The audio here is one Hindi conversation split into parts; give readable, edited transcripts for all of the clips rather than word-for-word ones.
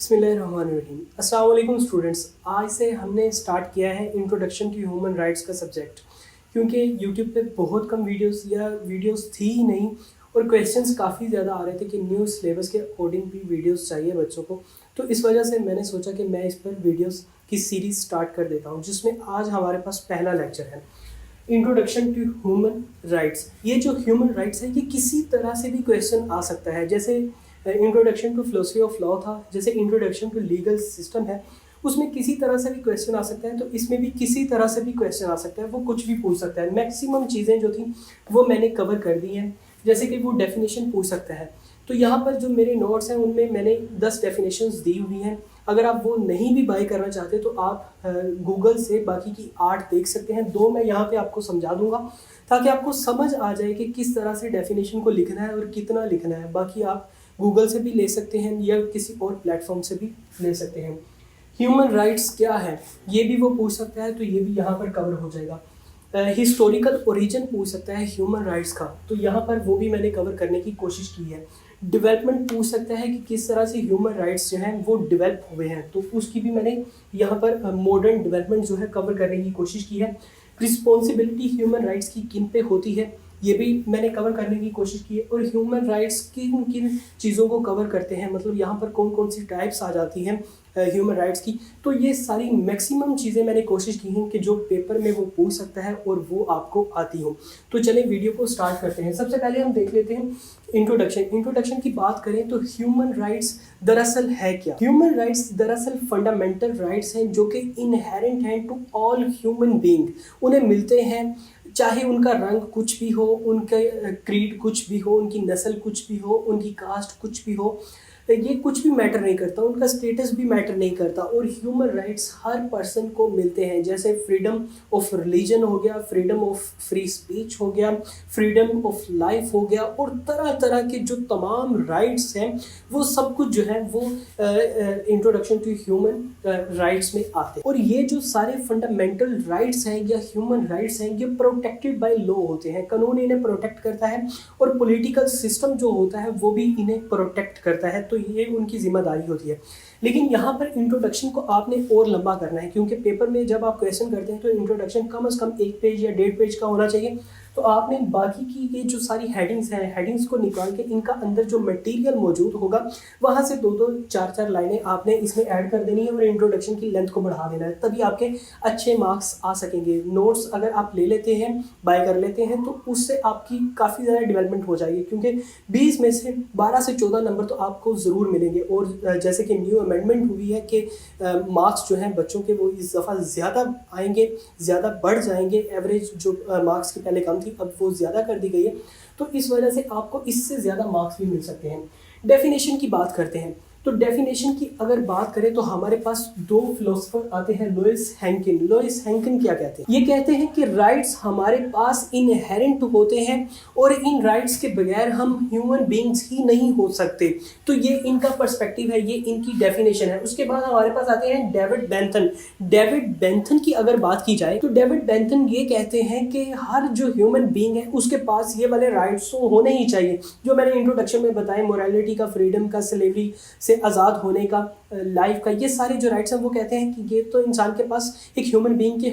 बिस्मिल्लाहिर्रहमानिर्रहीम। अस्सलाम वालेकुम स्टूडेंट्स। आज से हमने स्टार्ट किया है इंट्रोडक्शन टू ह्यूमन राइट्स का सब्जेक्ट, क्योंकि यूट्यूब पे बहुत कम वीडियोस थी ही नहीं और क्वेश्चंस काफ़ी ज़्यादा आ रहे थे कि न्यू सिलेबस के अकॉर्डिंग भी वीडियोस चाहिए बच्चों को। तो इस वजह से मैंने सोचा कि मैं इस पर वीडियोस की सीरीज़ स्टार्ट कर देता हूँ, जिसमें आज हमारे पास पहला लेक्चर है इंट्रोडक्शन टू ह्यूमन राइट्स। ये जो ह्यूमन राइट्स है ये किसी तरह से भी क्वेश्चन आ सकता है, जैसे introduction to philosophy of law था, जैसे इंट्रोडक्शन टू लीगल सिस्टम है, उसमें किसी तरह से भी क्वेश्चन आ सकता है। तो इसमें भी किसी तरह से भी क्वेश्चन आ सकता है, वो कुछ भी पूछ सकता है। मैक्सिमम चीज़ें जो थी वो मैंने कवर कर दी हैं, जैसे कि वो डेफिनेशन पूछ सकता है। तो यहाँ पर जो मेरे नोट्स हैं उनमें मैंने 10 डेफिनेशंस दी हुई हैं। अगर आप वो नहीं भी बाय करना चाहते तो आप गूगल से बाकी की 8 देख सकते हैं। 2 मैं यहाँ पे आपको समझा दूंगा ताकि आपको समझ आ जाए कि किस तरह से डेफिनेशन को लिखना है और कितना लिखना है। बाकी आप गूगल से भी ले सकते हैं या किसी और प्लेटफॉर्म से भी ले सकते हैं। ह्यूमन राइट्स क्या है ये भी वो पूछ सकता है, तो ये भी यहाँ पर कवर हो जाएगा। हिस्टोरिकल ओरिजिन पूछ सकता है ह्यूमन राइट्स का, तो यहाँ पर वो भी मैंने कवर करने की कोशिश की है। डेवलपमेंट पूछ सकता है कि किस तरह से ह्यूमन राइट्स जो हैं वो डेवलप हुए हैं, तो उसकी भी मैंने यहाँ पर मॉडर्न डेवलपमेंट जो है कवर करने की कोशिश की है। रिस्पॉन्सिबिलिटी ह्यूमन राइट्स की किन पे होती है ये भी मैंने कवर करने की कोशिश की है। और ह्यूमन राइट्स किन किन चीज़ों को कवर करते हैं, मतलब यहाँ पर कौन कौन सी टाइप्स आ जाती हैं ह्यूमन राइट्स की, तो ये सारी मैक्सिमम चीज़ें मैंने कोशिश की हैं कि जो पेपर में वो पूछ सकता है और वो आपको आती हो। तो चलें वीडियो को स्टार्ट करते हैं। सबसे पहले हम देख लेते हैं इंट्रोडक्शन की बात करें तो ह्यूमन राइट्स दरअसल है क्या। ह्यूमन राइट्स दरअसल फंडामेंटल राइट्स हैं जो कि इनहेरेंट हैं टू ऑल ह्यूमन बीइंग। उन्हें मिलते हैं चाहे उनका रंग कुछ भी हो, उनका क्रीड कुछ भी हो, उनकी नस्ल कुछ भी हो, उनकी कास्ट कुछ भी हो, ये कुछ भी मैटर नहीं करता, उनका स्टेटस भी मैटर नहीं करता। और ह्यूमन राइट्स हर पर्सन को मिलते हैं, जैसे फ्रीडम ऑफ रिलीजन हो गया, फ्रीडम ऑफ फ्री स्पीच हो गया, फ्रीडम ऑफ लाइफ हो गया, और तरह तरह के जो तमाम राइट्स हैं वो सब कुछ जो है वो इंट्रोडक्शन टू ह्यूमन राइट्स में आते हैं। और ये जो सारे फंडामेंटल राइट्स हैं या ह्यूमन राइट्स हैं ये प्रोटेक्टेड बाय लॉ होते हैं, कानून इन्हें प्रोटेक्ट करता है और पॉलिटिकल सिस्टम जो होता है वो भी इन्हें प्रोटेक्ट करता है, तो ये उनकी जिम्मेदारी होती है। लेकिन यहाँ पर इंट्रोडक्शन को आपने और लंबा करना है, क्योंकि पेपर में जब आप क्वेश्चन करते हैं तो इंट्रोडक्शन कम से कम 1 पेज या 1.5 पेज का होना चाहिए। तो आपने बाकी की ये जो सारी हेडिंग्स हैं, हेडिंग्स को निकाल के इनका अंदर जो मटेरियल मौजूद होगा वहाँ से 2-2 4-4 लाइनें आपने इसमें ऐड कर देनी है और इंट्रोडक्शन की लेंथ को बढ़ा देना है, तभी आपके अच्छे मार्क्स आ सकेंगे। नोट्स अगर आप ले लेते हैं, बाय कर लेते हैं, तो उससे आपकी काफ़ी ज़्यादा डेवलपमेंट हो जाएगी, क्योंकि 20 में से 12 से 14 नंबर तो आपको ज़रूर मिलेंगे। और जैसे कि न्यू अमेंडमेंट हुई है कि मार्क्स जो हैं बच्चों के वो इस दफ़ा ज़्यादा आएंगे, ज़्यादा बढ़ जाएंगे। एवरेज जो मार्क्स की पहले कम थी अब वो ज़्यादा कर दी गई है, तो इस वजह से आपको इससे ज़्यादा मार्क्स भी मिल सकते हैं। डेफिनेशन की बात करते हैं, तो डेफिनेशन की अगर बात करें तो हमारे पास 2 फिलोसोफर आते हैं, लुइस हैंकिन। लुइस हैंकिन क्या कहते हैं? ये कहते हैं कि राइट्स हमारे पास इनहेरेंट होते हैं और इन राइट्स के बगैर हम ह्यूमन बीइंग्स ही नहीं हो सकते। तो ये इनका पर्सपेक्टिव है, ये इनकी डेफिनेशन है। उसके बाद हमारे पास आते हैं डेविड बेंथन। डेविड बेंथन की अगर बात की जाए तो डेविड बेंथन ये कहते हैं कि हर जो ह्यूमन बीइंग है उसके पास ये वाले राइट्स तो होने ही चाहिए, जो मैंने इंट्रोडक्शन में बताए, मोरालिटी का, फ्रीडम का, स्लेवरी से आज़ाद होने का, लाइफ का, ये सारे जो राइट्स हैं वो कहते हैं कि ये तो इंसान के पास, एक ह्यूमन बीइंग के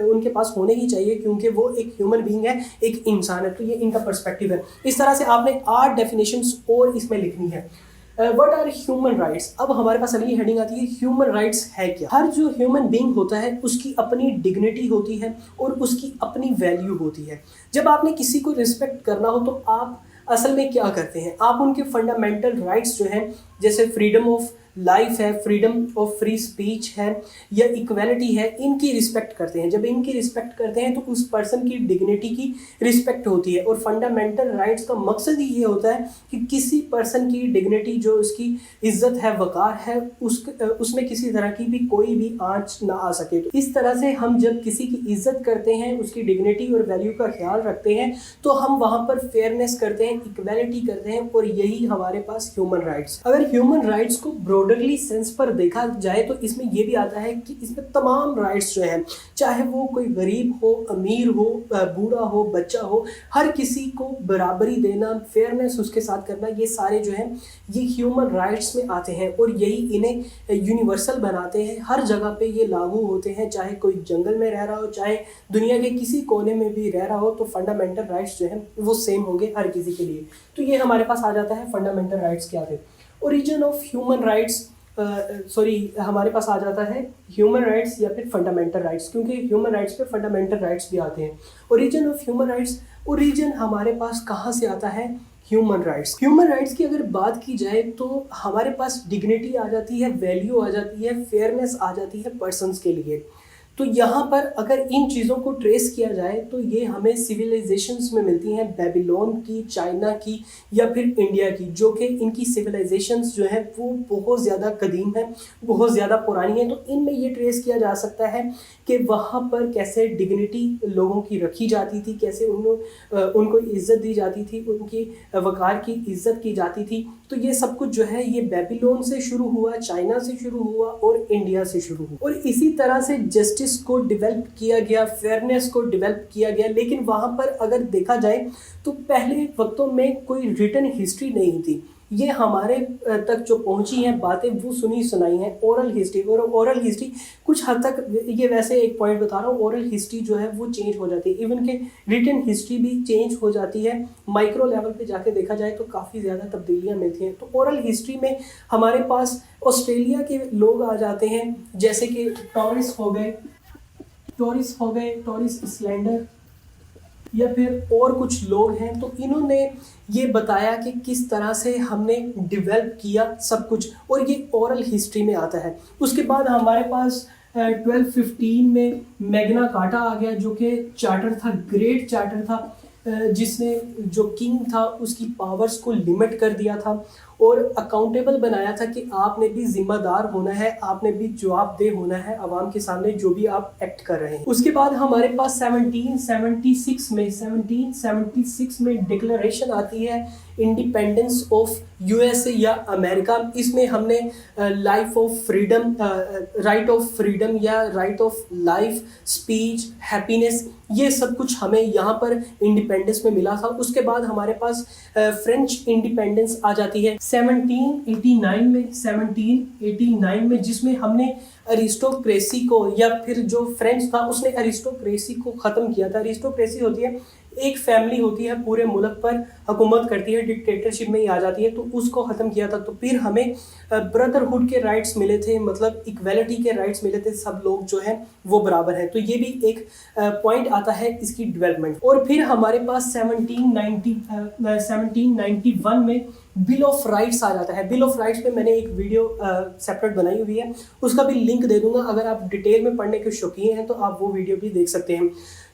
उनके पास होने ही चाहिए, क्योंकि वो एक ह्यूमन बीइंग है, एक इंसान है। तो ये इनका पर्सपेक्टिव है। इस तरह से आपने 8 डेफिनेशंस और इसमें लिखनी है। What are human rights? अब हमारे पास अगली हेडिंग आती है ह्यूमन राइट्स है क्या। हर जो ह्यूमन बीइंग होता है उसकी अपनी डिग्निटी होती है और उसकी अपनी वैल्यू होती है। जब आपने किसी को रिस्पेक्ट करना हो तो आप असल में क्या करते हैं, आप उनके फंडामेंटल राइट्स जो हैं, जैसे फ्रीडम ऑफ लाइफ है, फ्रीडम ऑफ फ्री स्पीच है या इक्वालिटी है, इनकी रिस्पेक्ट करते हैं। जब इनकी रिस्पेक्ट करते हैं तो उस पर्सन की डिग्निटी की रिस्पेक्ट होती है। और फंडामेंटल राइट्स का मकसद ही ये होता है कि किसी पर्सन की डिग्निटी, जो उसकी इज्जत है, वक़ार है, उसमें किसी तरह की भी कोई भी आंच ना आ सके। तो इस तरह से हम जब किसी की इज्जत करते हैं, उसकी डिग्निटी और वैल्यू का ख्याल रखते हैं, तो हम वहाँ पर फेयरनेस करते हैं, इक्वालिटी करते हैं, और यही हमारे पास ह्यूमन राइट्स। अगर ह्यूमन राइट्स को ब्रॉडरली सेंस पर देखा जाए तो इसमें ये भी आता है कि इसमें तमाम राइट्स जो हैं, चाहे वो कोई गरीब हो, अमीर हो, बूढ़ा हो, बच्चा हो, हर किसी को बराबरी देना, फेयरनेस उसके साथ करना, ये सारे जो हैं ये ह्यूमन राइट्स में आते हैं और यही इन्हें यूनिवर्सल बनाते हैं। हर जगह पे ये लागू होते हैं, चाहे कोई जंगल में रह रहा हो, चाहे दुनिया के किसी कोने में भी रह रहा हो, तो फंडामेंटल राइट्स जो हैं वो सेम होंगे हर किसी के लिए। तो ये हमारे पास आ जाता है फंडामेंटल राइट्स क्या थे। ओरिजिन ऑफ ह्यूमन राइट्स, हमारे पास आ जाता है ह्यूमन राइट्स या फिर फंडामेंटल राइट्स, क्योंकि ह्यूमन राइट्स पे फंडामेंटल राइट्स भी आते हैं। Origin of human rights, origin हमारे पास कहाँ से आता है? Human rights. ह्यूमन राइट्स की अगर बात की जाए तो हमारे पास डिग्निटी आ जाती है, वैल्यू आ जाती है, फेयरनेस आ जाती है पर्सन्स के लिए। तो यहाँ पर अगर इन चीज़ों को ट्रेस किया जाए तो ये हमें सिविलाइजेशंस में मिलती हैं, बेबीलोन की, चाइना की या फिर इंडिया की, जो कि इनकी सिविलाइजेशंस जो है वो बहुत ज़्यादा कदीम है, बहुत ज़्यादा पुरानी है। तो इनमें ये ट्रेस किया जा सकता है कि वहाँ पर कैसे डिग्निटी लोगों की रखी जाती थी, कैसे उनको इज़्ज़त दी जाती थी, उनकी वक़ार की इज़्ज़त की जाती थी। तो ये सब कुछ जो है ये बेबीलोन से शुरू हुआ, चाइना से शुरू हुआ और इंडिया से शुरू हुआ। और इसी तरह से जस्टिस को डेवलप किया गया, फेयरनेस को डेवलप किया गया। लेकिन वहाँ पर अगर देखा जाए तो पहले वक्तों में कोई रिटन हिस्ट्री नहीं थी। ये हमारे तक जो पहुंची हैं बातें वो सुनी सुनाई हैं, ओरल हिस्ट्री। और ओरल हिस्ट्री कुछ हद तक, ये वैसे एक पॉइंट बता रहा हूँ, ओरल हिस्ट्री जो है वो चेंज हो जाती है, इवन के रिटन हिस्ट्री भी चेंज हो जाती है। माइक्रो लेवल पे जाके देखा जाए तो काफ़ी ज़्यादा तब्दीलियाँ मिलती हैं। तो ओरल हिस्ट्री में हमारे पास ऑस्ट्रेलिया के लोग आ जाते हैं, जैसे कि टॉरिस हो गए, टॉरिस इस्लैंडर या फिर और कुछ लोग हैं। तो इन्होंने ये बताया कि किस तरह से हमने डेवलप किया सब कुछ, और ये ओरल हिस्ट्री में आता है। उसके बाद हमारे पास 1215 में मैग्ना कार्टा आ गया, जो कि चार्टर था, ग्रेट चार्टर था, जिसने जो किंग था उसकी पावर्स को लिमिट कर दिया था और अकाउंटेबल बनाया था कि आपने भी जिम्मेदार होना है, आपने भी जवाबदेह होना है आवाम के सामने जो भी आप एक्ट कर रहे हैं। उसके बाद हमारे पास 1776 में डिक्लेरेशन आती है इंडिपेंडेंस ऑफ यूएसए या अमेरिका। इसमें हमने life of freedom, right of freedom या right of life, speech, happiness, ये सब कुछ हमें यहाँ पर इंडिपेंडेंस में मिला था। उसके बाद हमारे पास फ्रेंच इंडिपेंडेंस आ जाती है 1789 में, जिसमें हमने अरिस्टोक्रेसी को, या फिर जो फ्रेंच था उसने अरिस्टोक्रेसी को ख़त्म किया था। अरिस्टोक्रेसी होती है एक फैमिली होती है, पूरे मुल्क पर हुकूमत करती है, डिक्टेटरशिप में ही आ जाती है, तो उसको ख़त्म किया था। तो फिर हमें ब्रदरहुड के राइट्स मिले थे, मतलब इक्वलिटी के राइट्स मिले थे, सब लोग जो हैं वो बराबर हैं। तो ये भी एक पॉइंट आता है इसकी डेवलपमेंट। और फिर हमारे पास 1791 में बिल ऑफ राइट्स आ जाता है। बिल ऑफ राइट्स पे मैंने एक वीडियो सेपरेट बनाई हुई है, उसका भी लिंक दे दूंगा। अगर आप डिटेल में पढ़ने के शौकीन हैं तो आप वो वीडियो भी देख सकते हैं।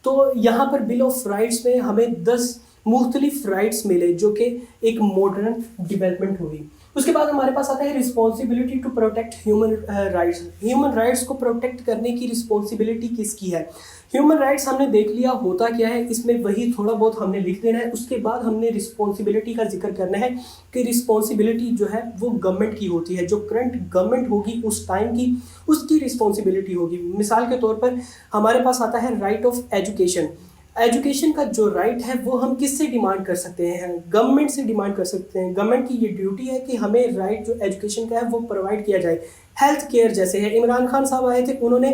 तो यहाँ पर बिल ऑफ राइट्स में हमें 10 मुख्तलिफ राइट्स मिले, जो कि एक मॉडर्न डेवलपमेंट हुई। उसके बाद हमारे पास आता है responsibility to protect human rights. Human rights को प्रोटेक्ट करने की रिस्पॉन्सिबिलिटी किसकी है? ह्यूमन राइट्स हमने देख लिया होता क्या है, इसमें वही थोड़ा बहुत हमने लिख देना है। उसके बाद हमने रिस्पॉन्सिबिलिटी का जिक्र करना है कि रिस्पॉन्सिबिलिटी जो है वो गवर्नमेंट की होती है, जो करंट गवर्नमेंट होगी उस टाइम की, उसकी रिस्पॉन्सिबिलिटी होगी। मिसाल के तौर पर हमारे पास आता है राइट ऑफ एजुकेशन। एजुकेशन का जो राइट है वो हम किससे डिमांड कर सकते हैं? गवर्नमेंट से डिमांड कर सकते हैं। गवर्नमेंट की ये ड्यूटी है कि हमें राइट जो एजुकेशन का है वो प्रोवाइड किया जाए। हेल्थ केयर जैसे है, इमरान खान साहब आए थे, उन्होंने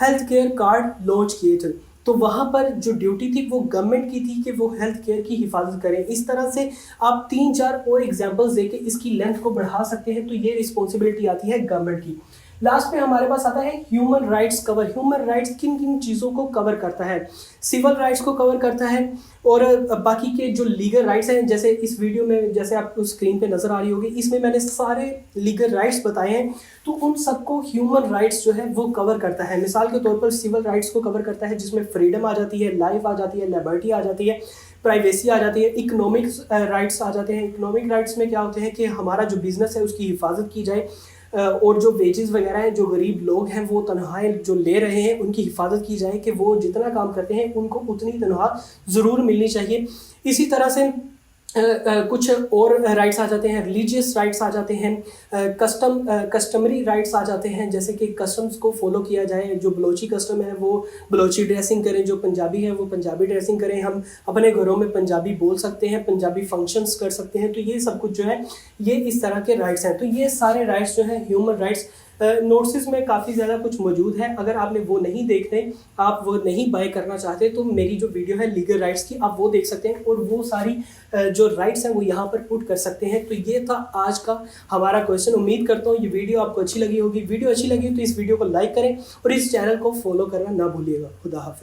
हेल्थ केयर कार्ड लॉन्च किए थे, तो वहाँ पर जो ड्यूटी थी वो गवर्नमेंट की थी कि वो हेल्थ केयर की हिफाजत करें। इस तरह से आप 3-4 और एग्जांपल्स देके इसकी लेंथ को बढ़ा सकते हैं। तो ये रिस्पॉन्सिबिलिटी आती है गवर्नमेंट की। लास्ट में हमारे पास आता है human rights cover. Human rights किन किन चीज़ों को कवर करता है? सिविल राइट्स को कवर करता है, और बाकी के जो लीगल राइट्स हैं, जैसे इस वीडियो में जैसे आपको स्क्रीन पे नज़र आ रही होगी, इसमें मैंने सारे लीगल राइट्स बताए हैं। तो उन सबको ह्यूमन राइट्स जो है वो कवर करता है। मिसाल के तौर पर सिविल राइट्स को कवर करता है, जिसमें फ्रीडम आ जाती है, लाइफ आ जाती है, लिबर्टी आ जाती है, प्राइवेसी आ जाती है, इकोनॉमिक राइट्स आ जाते हैं। इकोनॉमिक राइट्स में क्या होते हैं कि हमारा जो बिजनेस है उसकी हिफाजत की जाए, और जो वेजेस वगैरह हैं, जो गरीब लोग हैं वो तनख्वाहें जो ले रहे हैं उनकी हिफाजत की जाए कि वो जितना काम करते हैं उनको उतनी तनख्वाह ज़रूर मिलनी चाहिए। इसी तरह से कुछ और राइट्स आ जाते हैं, रिलीजियस राइट्स आ जाते हैं, कस्टमरी राइट्स आ जाते हैं, जैसे कि कस्टम्स को फॉलो किया जाए। जो बलोची कस्टम है वो बलोची ड्रेसिंग करें, जो पंजाबी है वो पंजाबी ड्रेसिंग करें, हम अपने घरों में पंजाबी बोल सकते हैं, पंजाबी फंक्शंस कर सकते हैं। तो ये सब कुछ जो है ये इस तरह के राइट्स हैं। तो ये सारे राइट्स जो हैं ह्यूमन राइट्स, नोट्स में काफ़ी ज़्यादा कुछ मौजूद है। अगर आपने वो नहीं देखते, आप वो नहीं बाय करना चाहते, तो मेरी जो वीडियो है लीगल राइट्स की, आप वो देख सकते हैं और वो सारी जो राइट्स हैं वो यहाँ पर पुट कर सकते हैं। तो ये था आज का हमारा क्वेश्चन। उम्मीद करता हूँ ये वीडियो आपको अच्छी लगी होगी। वीडियो अच्छी लगी तो इस वीडियो को लाइक करें और इस चैनल को फॉलो करना ना भूलिएगा। खुदा हाफिज़।